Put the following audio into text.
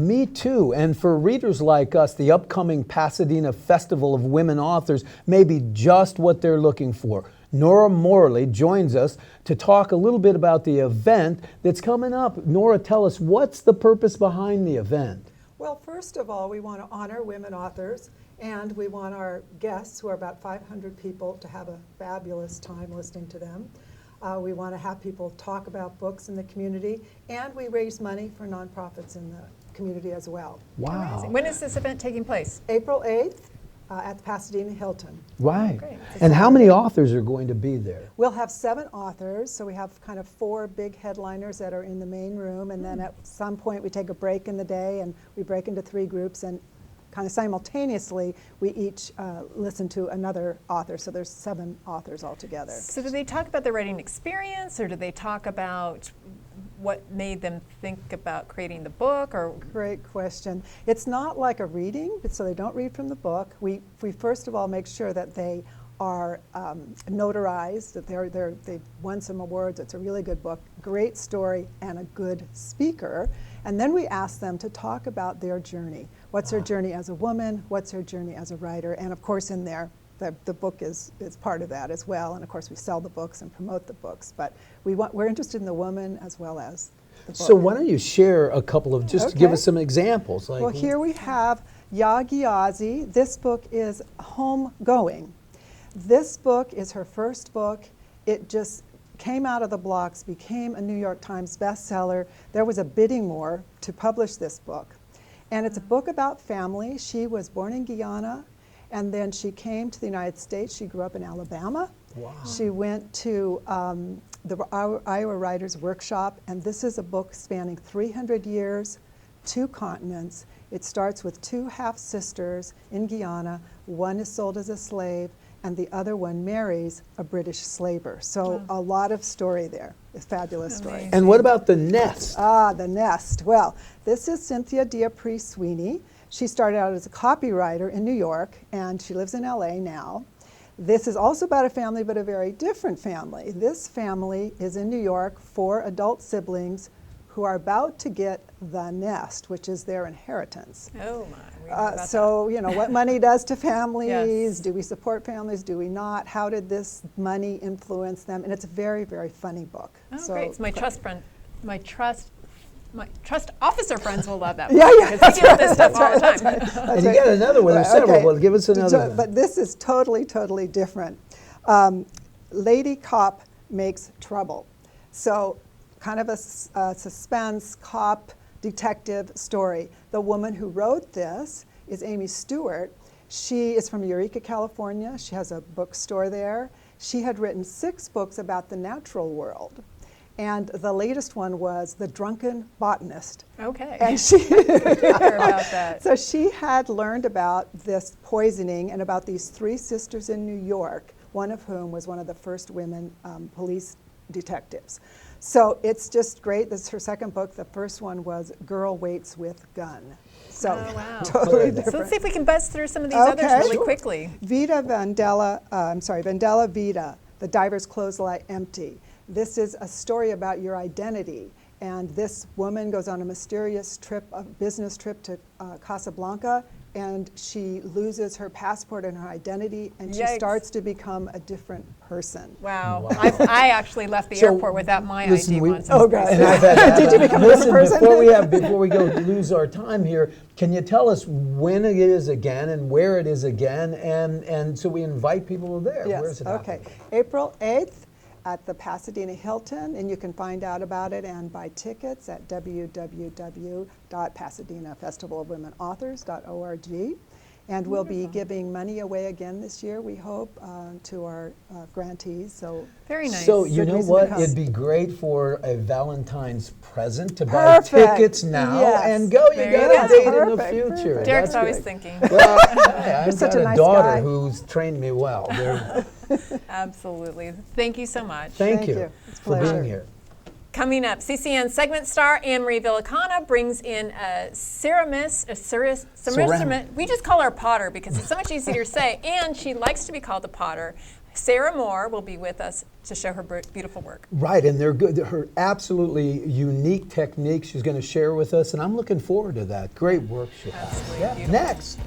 Me too. And for readers like us, the upcoming Pasadena Festival of Women Authors may be just what they're looking for. Norah Morley joins us to talk a little bit about the event that's coming up. Norah, tell us, what's the purpose behind the event? Well, first of all, we want to honor women authors, and we want our guests, who are about 500 people, to have a fabulous time listening to them. We want to have people talk about books in the community, and we raise money for nonprofits in the community as well. Wow. Amazing. When is this event taking place? April 8th at the Pasadena Hilton. Right. Great. And how many authors are going to be there? We'll have 7 authors, so we have kind of 4 big headliners that are in the main room, and then at some point we take a break in the day and we break into 3 groups, and kind of simultaneously we each listen to another author, so there's 7 authors altogether. So do they talk about their writing experience, or do they talk about what made them think about creating the book? Or Great question. It's not like a reading, so they don't read from the book. We first of all make sure that they are notarized, that they've won some awards. It's a really good book, great story, and a good speaker. And then we ask them to talk about their journey. What's their journey as a woman? What's their journey as a writer? And of course in there, the book is part of that as well. And of course we sell the books and promote the books. But we're interested in the woman as well as the book. So why don't you share a couple of, just to give us some examples. Well, here we have Yagiazi. This book is homegoing. This book is her first book. It just came out of the blocks, became a New York Times bestseller. There was a bidding war to publish this book. And it's a book about family. She was born in Guyana, and then she came to the United States. She grew up in Alabama. Wow. She went to the Iowa Writers Workshop, and this is a book spanning 300 years, 2 continents. It starts with 2 half-sisters in Guyana. One is sold as a slave, and the other one marries a British slaver. So a lot of story there. It's a fabulous story. And what about The Nest? The Nest. Well, this is Cynthia Diapre Sweeney. She started out as a copywriter in New York, and she lives in LA now. This is also about a family, but a very different family. This family is in New York, 4 adult siblings who are about to get the nest, which is their inheritance. oh my, So, you know, what money does to families, Yes. do we support families, do we not? How did this money influence them? And it's a very, very funny book. oh, great. So my trust officer friends will love that Yeah, book, yeah, because we deal with this stuff all the time. And you got another one, there's several. Okay. Well, give us another one. But this is totally, totally different. Lady Cop Makes Trouble. So kind of a suspense cop detective story. The woman who wrote this is Amy Stewart. She is from Eureka, California. She has a bookstore there. She had written 6 books about the natural world. And the latest one was The Drunken Botanist. Okay. And she Hear about that. So she had learned about this poisoning and about these 3 sisters in New York, one of whom was one of the first women police detectives. So it's just great. This is her second book. The first one was Girl Waits with Gun. So Oh, wow. totally So different. So let's see if we can buzz through some of these Okay. others really Sure. quickly. Vandella Vida, The Diver's Clothes Lie Empty. This is a story about your identity. And this woman goes on a mysterious trip, a business trip to Casablanca, and she loses her passport and her identity, and she Yikes. starts to become a different person. Wow. I actually left the So, airport without my listen, ID we- once. Oh, God. And I've had that. Did you become a different Listen, person? before we go lose our time here, can you tell us when it is again and where it is again, and so we invite people there? Yes, Where is it okay. happening? April 8th at the Pasadena Hilton, and you can find out about it and buy tickets at www.pasadenafestivalofwomenauthors.org. And we'll be giving money away again this year, we hope, to our grantees. So Very nice. So you Good know reason to what? come. It'd be great for a Valentine's present to buy Perfect. tickets now Yes. and go. You There got you a go. date in the Perfect, future. perfect. Derek's That's always great. thinking. Well, I've such got a a nice daughter guy. who's trained me well. Absolutely. Thank you so much. Thank Thank you you. It's a for pleasure. being here. Coming up, CCN segment star Anne-Marie Villicana brings in a ceramist, we just call her Potter because it's so much easier to say, and she likes to be called a Potter, Sarah Moore will be with us to show her beautiful work. Right, and they're good. Her absolutely unique technique she's going to share with us, and I'm looking forward to that. Great work she'll have. Absolutely Yeah. beautiful. Next.